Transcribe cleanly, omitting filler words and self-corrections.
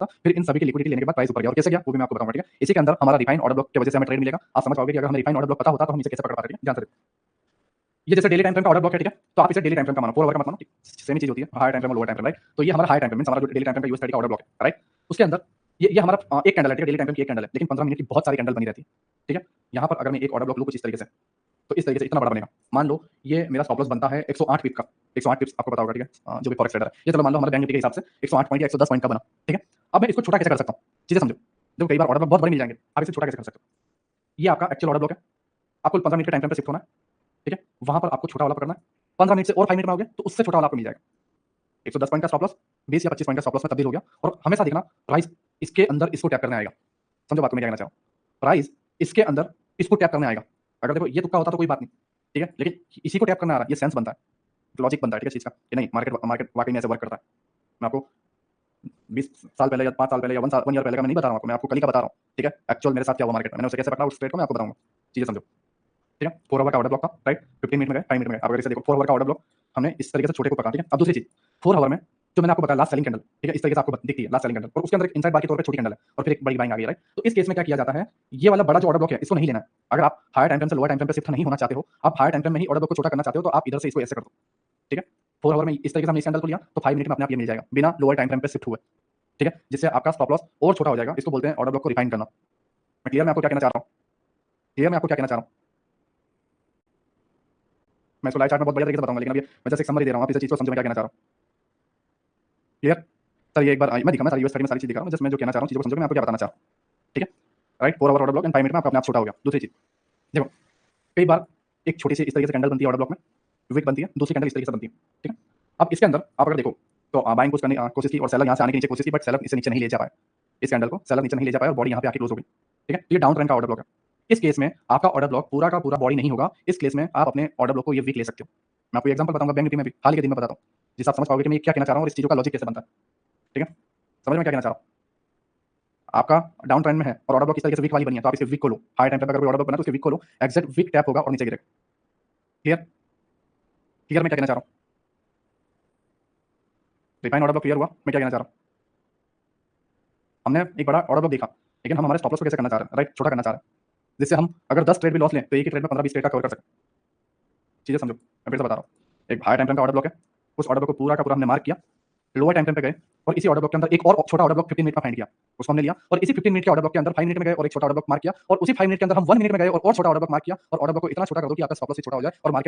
था, फिर इन सभी की लिक्विडिटी लेने के बाद प्राइस ऊपर गया और कैसे गया वो भी मैं आपको बताऊंगा, ठीक है। इसी के अंदर हमारा रिफाइंड ऑर्डर ब्लॉक की वजह से हमें ट्रेड मिलेगा। आप समझ पाओगे कि अगर हमें रिफाइंड ऑर्डर ब्लॉक पता होता तो हम इसे कैसे पकड़ पाते, ठीक है। ध्यान से देखो, ये जैसे डेली टाइम फ्रेम का ऑर्डर ब्लॉक है, ठीक है। तो आप इसे डेली टाइम फ्रेम का मानो, 4 आवर का मत मानो, सेम ही चीज होती है, हायर टाइम फ्रेम और लोअर टाइम फ्रेम, राइट। तो ये हमारा हायर टाइम फ्रेम मींस हमारा जो डेली टाइम फ्रेम का यूएस30 का ऑर्डर ब्लॉक है, राइट। उसके अंदर ये हमारा एक कैंडल है, ठीक है, डेली टाइम फ्रेम की एक कैंडल है, लेकिन 15 मिनट की बहुत सारी कैंडल बनी रहती है, ठीक है। यहाँ पर अगर मैं एक ऑर्डर ब्लॉक लूँ कुछ इस तरीके से, तो इस तरीके से इतना बड़ा बनेगा। मान लो ये मेरा स्टॉप लॉस बनता है 108 पिप का, 108 पिप्स आपको पता होगा, ठीक है। जो भी फॉरेक्स ट्रेडर है, ये चलो मान लो हमारे बैंक निफ्टी के हिसाब से 108 पॉइंट या 110 पॉइंट का बना, ठीक है। अब मैं इसको छोटा कैसे कर सकता हूँ, चीजें समझो। देखो कई बार ऑर्डर ब्लॉक बहुत बड़े मिल जाएंगे, आप इसे छोटा कैसे कर सकते हो। ये आपका एक्चुअल ऑर्डर ब्लॉक है, आपको 15 मिनट के टाइम फ्रेम पे शिफ्ट होना है, ठीक है। वहां पर आपको छोटा वाला पकड़ना है, 15 मिनट से और 5 मिनट में आओगे तो उससे छोटा वाला आपको मिल जाएगा। 110 पॉइंट का स्टॉप लॉस 20 या 25 पॉइंट का स्टॉप लॉस में तब्दील हो गया, और हमेशा देखना प्राइस इसके अंदर इसको टैप करने आएगा। समझो बात को मैं क्या कहना चाह रहा हूं, प्राइस इसके अंदर इसको टैप करने आएगा। अगर देखो ये तुक्का होता तो कोई बात नहीं, ठीक है, लेकिन इसी को टैप करना आ रहा है, ये सेंस बनता है, लॉजिक बनता है, ठीक है, चीज का कि नहीं मार्केट मार्केट वाकई में ऐसे वर्क करता है। मैं आपको 20 साल पहले या 5 साल पहले या 1 ईयर पहले का मैं नहीं बता रहा हूं आपको, मैं आपको कल ही का बता रहा हूं, ठीक है। एक्चुअल मेरे साथ क्या हुआ मार्केट में, मैंने उसे कैसे पकड़ा उस ट्रेड को मैं आपको बताऊंगा, चीजें समझो, ठीक है। 4 आवर का ऑर्डर ब्लॉक था, राइट। 15 मिनट में गए, 5 मिनट में गए। अब अगर इसे देखो 4 आवर का ऑर्डर ब्लॉक हमने इस तरीके से छोटे को पकड़ा, ठीक है। अब दूसरी चीज 4 आवर में जो मैंने आपको बताया लास्ट सेलिंग कैंडल, ठीक है, इस तरीके से आपको दिखती है लास्ट सेलिंग कैंडल, और उसके अंदर एक इनसाइड बार के तौर पे छोटी कैंडल है और फिर एक बड़ी बाइंग आ गई, राइट। तो इस केस में क्या किया जाता है, ये वाला बड़ा जो ऑर्डर ब्लॉक है इसको नहीं लेना है। अगर आप हायर टाइम फ्रेम से लोअर टाइम फ्रेम पे शिफ्ट नहीं होना चाहते हो, आप हायर टाइम फ्रेम में ही ऑर्डर ब्लॉक को छोटा करना चाहते हो, तो आप इधर से इसको ऐसे कर दो, ठीक है। 4 आवर में इस तरीके से हमने इस कैंडल को लिया तो 5 मिनट में अपने आप ये मिल जाएगा बिना लोअर टाइम फ्रेम पे शिफ्ट हुए, ठीक है, जिससे आपका स्टॉप लॉस और छोटा हो जाएगा। इसको बोलते हैं ऑर्डर ब्लॉक को रिफाइन करना। मैं क्लियर, मैं आपको क्या कहना चाह रहा हूँ, क्लियर मैं आपको क्या कहना चाह रहा हूँ। मैं इसको लाइव चार्ट में बहुत बढ़िया तरीके से बताऊंगा, लेकिन अभी मैं जस्ट एक समरी दे रहा हूँ, आप इस चीज को समझो मैं क्या कहना चाह रहा हूँ, क्लियर। सर ये एक बार मैं दिखा, मैं सारी यूएस30 में सारी चीज दिखा रहा हूँ, जस्ट मैं जो कहना चाह रहा हूँ चीजों को समझो मैं आपको क्या बताना चाह रहा हूँ, ठीक है। Right, 4 hour order block and 5 minute में आपका अपने आप छोटा हो गया। दूसरी चीज देखो, कई बार एक छोटी सी इस तरीके से कैंडल बनती है ऑर्डर ब्लॉक में, विक बनती है, दूसरी कैंडल इस तरीके से बनती है, ठीक है। अब इसके अंदर आप अगर देखो तो बाइंग कुछ करने की कोशिश की और सेलर यहाँ से आने की नीचे कोशिश की, बट सेलर इसे नीचे नहीं ले जा पाए, इस कैंडल को सेलर नीचे नहीं ले जा पाए और बॉडी यहाँ पे आके क्लोज हो गई, ठीक है। ये डाउन ट्रेंड का ऑर्डर ब्लॉक है। इस केस में आपका ऑर्डर ब्लॉक पूरा का पूरा बॉडी नहीं होगा, इस केस में आप अपने ऑर्डर ब्लॉक को ये वीक ले सकते हो। मैं आपको एग्जांपल बताऊंगा बैंक निफ्टी में भी, हाल ही के दिन में बताता हूँ, जिससे आप समझ पाओगे कि मैं क्या कहना चाह रहा हूँ और इस चीजों का लॉजिक कैसे बनता है, ठीक है। समझ में क्या कहना चाह रहा हूँ। आपका डाउन ट्रेंड में है और ऑर्डर ब्लॉक इस तरीके से वीक वाली बनी है, तो आप इसे वीक को लो, हाई टाइम पे अगर कोई ऑर्डर ब्लॉक बना तो उसे वीक को लो, एग्जैक्ट वीक टैप होगा और नीचे गिरेगा। क्लियर, क्लियर मैं क्या कहना चाह रहा हूँ, रिफाइन ऑर्डर ब्लॉक क्लियर हुआ मैं क्या कहना चाह रहा हूँ। हमने एक बड़ा ऑर्डर ब्लॉक देखा, लेकिन हम हमारे स्टॉप लॉस को कैसे करना चाह रहे हैं, राइट, छोटा करना चाह रहे हैं, जिससे हम अगर 10 ट्रेड भी लॉस लें तो एक ही ट्रेड में 15-20 ट्रेड का कवर कर सकते हैं। चीजें समझो, मैं फिर से बता रहा हूँ, एक हाई टाइम फ्रेम का ऑर्डर ब्लॉक है, उस ऑर्डर ब्लॉक को पूरा का पूरा हमने मार्क किया, लोअर टाइम फ्रेम पे गए और इसी ऑर्डर ब्लॉक के अंदर एक और छोटा ऑर्डर ब्लॉक 15 मिनट का फाइंड किया, उसको हमने लिया और इसी 15 मिनट के ऑर्डर ब्लॉक के अंदर 5 मिनट में गए और एक छोटा ऑर्डर ब्लॉक मार्क किया, और उसी 5 मिनट के अंदर हम 1 मिनट में गए और छोटा ऑर्डर ब्लॉक मार्क किया, और ऑर्डर ब्लॉक को इतना छोटा कर दो कि आपका स्टॉप लॉस छोटा हो जाए और मार्केट